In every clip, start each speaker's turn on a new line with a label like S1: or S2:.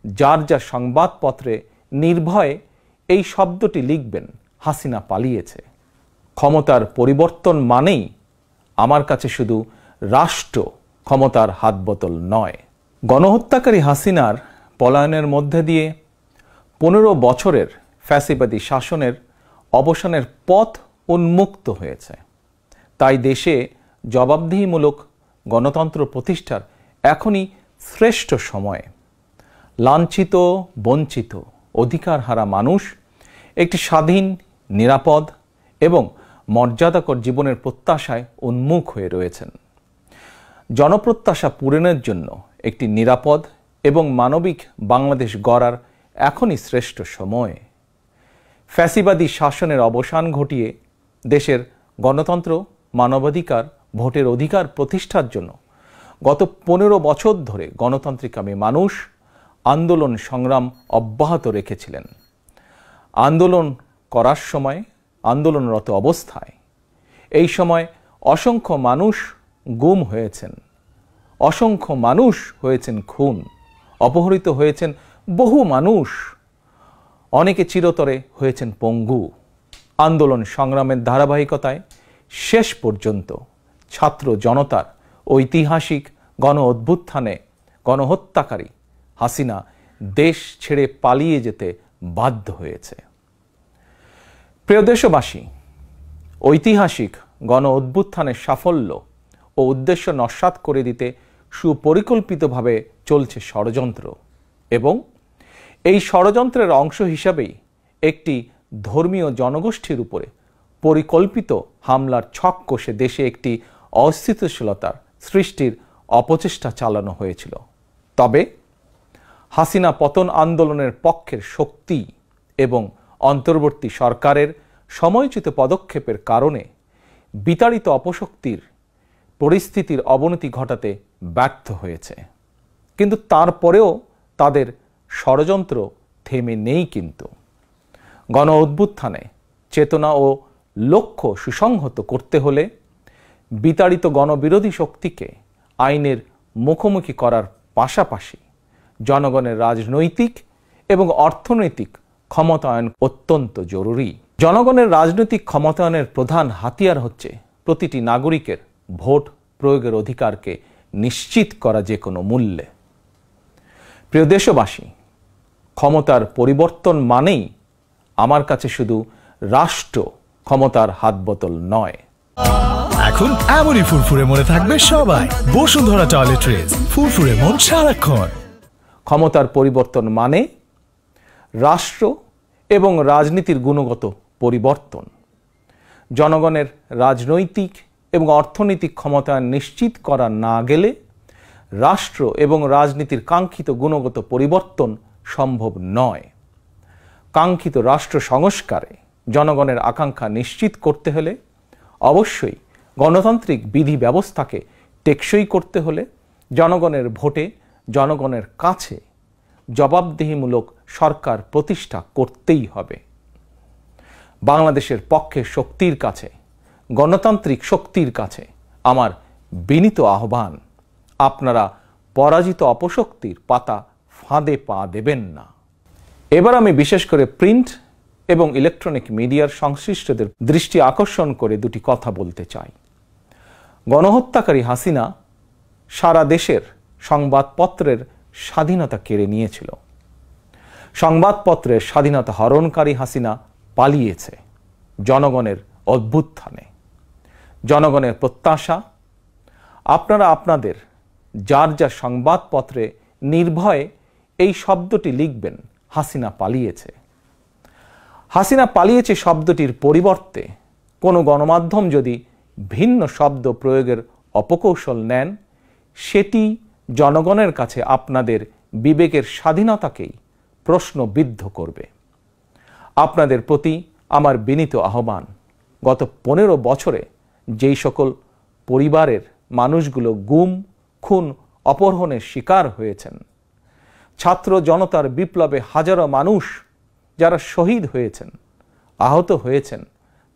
S1: যার যার সংবাদপত্রে নির্ভয়ে এই শব্দটি লিখবেন, হাসিনা পালিয়েছে। ক্ষমতার পরিবর্তন মানেই আমার কাছে শুধু রাষ্ট্র ক্ষমতার হাতবোতল নয়। গণহত্যাকারী হাসিনার পলায়নের মধ্যে দিয়ে 15 বছরের ফ্যাসিবাদী শাসনের অবসানের পথ উন্মুক্ত হয়েছে। তাই দেশে জবাবদিহিমূলক গণতন্ত্র প্রতিষ্ঠার এখনই শ্রেষ্ঠ সময়। লাঞ্ছিত, বঞ্চিত, অধিকারহারা মানুষ একটি স্বাধীন, নিরাপদ এবং মর্যাদাকর জীবনের প্রত্যাশায় উন্মুখ হয়ে রয়েছেন। জনপ্রত্যাশা পূরণের জন্য একটি নিরাপদ এবং মানবিক বাংলাদেশ গড়ার এখনই শ্রেষ্ঠ সময়। ফ্যাসিবাদী শাসনের অবসান ঘটিয়ে দেশের গণতন্ত্র, মানবাধিকার, ভোটের অধিকার প্রতিষ্ঠার জন্য গত 15 বছর ধরে গণতান্ত্রিকামী মানুষ আন্দোলন সংগ্রাম অব্যাহত রেখেছিলেন। আন্দোলন করার সময়, আন্দোলনরত অবস্থায় এই সময় অসংখ্য মানুষ গুম হয়েছেন, অসংখ্য মানুষ হয়েছেন খুন, অপহৃত হয়েছেন বহু মানুষ, অনেকে চিরতরে হয়েছেন পঙ্গু। আন্দোলন সংগ্রামের ধারাবাহিকতায় শেষ পর্যন্ত ছাত্র জনতার ঐতিহাসিক গণ অভ্যুত্থানে গণহত্যাকারী হাসিনা দেশ ছেড়ে পালিয়ে যেতে বাধ্য হয়েছে। প্রিয় দেশবাসী, ঐতিহাসিক গণ অভ্যুত্থানের সাফল্য ও উদ্দেশ্য নস্যাৎ করে দিতে সুপরিকল্পিতভাবে চলছে ষড়যন্ত্র, এবং এই ষড়যন্ত্রের অংশ হিসাবেই একটি ধর্মীয় জনগোষ্ঠীর উপরে পরিকল্পিত হামলার ছক কষে দেশে একটি অস্থিতিশীলতার সৃষ্টির অপচেষ্টা চালানো হয়েছিল। তবে হাসিনা পতন আন্দোলনের পক্ষের শক্তি এবং অন্তর্বর্তী সরকারের সময়োচিত পদক্ষেপের কারণে বিতাড়িত অপশক্তির পরিস্থিতির অবনতি ঘটাতে ব্যর্থ হয়েছে। কিন্তু তারপরেও তাদের ষড়যন্ত্র থেমে নেই। কিন্তু গণ অভ্যুত্থানে চেতনা ও লক্ষ্য সুসংহত করতে হলে বিতাড়িত গণবিরোধী শক্তিকে আইনের মুখোমুখি করার পাশাপাশি জনগণের রাজনৈতিক এবং অর্থনৈতিক ক্ষমতায়ন অত্যন্ত জরুরি। জনগণের রাজনৈতিক ক্ষমতায়নের প্রধান হাতিয়ার হচ্ছে প্রতিটি নাগরিকের ভোট প্রয়োগের অধিকারকে নিশ্চিত করা যে কোনো মূল্যে। প্রিয় দেশবাসী, ক্ষমতার পরিবর্তন মানেই আমার কাছে শুধু রাষ্ট্র ক্ষমতার হাতবোতল নয়।
S2: এখন এমনই ফুরফুরে মনে থাকবে সবাই। বসুন্ধরা টয়লেট্রিজ, ফুরফুরে মন সারাক্ষণ।
S1: ক্ষমতার পরিবর্তন মানে রাষ্ট্র এবং রাজনীতির গুণগত পরিবর্তন। জনগণের রাজনৈতিক এবং অর্থনৈতিক ক্ষমতায়ন নিশ্চিত করা না গেলে রাষ্ট্র এবং রাজনীতির কাঙ্ক্ষিত গুণগত পরিবর্তন সম্ভব নয়। কাঙ্ক্ষিত রাষ্ট্র সংস্কারে জনগণের আকাঙ্ক্ষা নিশ্চিত করতে হলে অবশ্যই গণতান্ত্রিক বিধি ব্যবস্থাকে টেকসই করতে হলে জনগণের ভোটে জনগণের কাছে জবাবদিহিমূলক সরকার প্রতিষ্ঠা করতেই হবে। বাংলাদেশের পক্ষে শক্তির কাছে, গণতান্ত্রিক শক্তির কাছে আমার বিনীত আহ্বান, আপনারা পরাজিত অপশক্তির পাতা ফাঁদে পা দেবেন না। এবার আমি বিশেষ করে প্রিন্ট এবং ইলেকট্রনিক মিডিয়ার সংশ্লিষ্টদের দৃষ্টি আকর্ষণ করে দুটি কথা বলতে চাই। গণহত্যাকারী হাসিনা সারা দেশের সংবাদপত্রের স্বাধীনতা কেড়ে নিয়েছিল। সংবাদপত্রের স্বাধীনতা হরণকারী হাসিনা পালিয়েছে জনগণের অভ্যুত্থানে। জনগণের প্রত্যাশা, আপনারা আপনাদের যার যার সংবাদপত্রে নির্ভয়ে এই শব্দটি লিখবেন, হাসিনা পালিয়েছে। হাসিনা পালিয়েছে শব্দটির পরিবর্তে কোনো গণমাধ্যম যদি ভিন্ন শব্দ প্রয়োগের অপকৌশল নেন, সেটি জনগণের কাছে আপনাদের বিবেকের স্বাধীনতাকেই প্রশ্নবিদ্ধ করবে। আপনাদের প্রতি আমার বিনীত আহ্বান, গত 15 বছরে যেই সকল পরিবারের মানুষগুলো গুম, খুন, অপহরণের শিকার হয়েছেন, ছাত্র জনতার বিপ্লবে হাজারো মানুষ যারা শহীদ হয়েছেন, আহত হয়েছেন,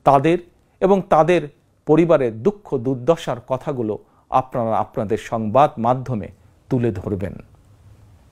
S1: তাদের এবং তাদের পরিবারের দুঃখ দুর্দশার কথাগুলো আপনারা আপনাদের সংবাদ মাধ্যমে তুলে ধরবেন।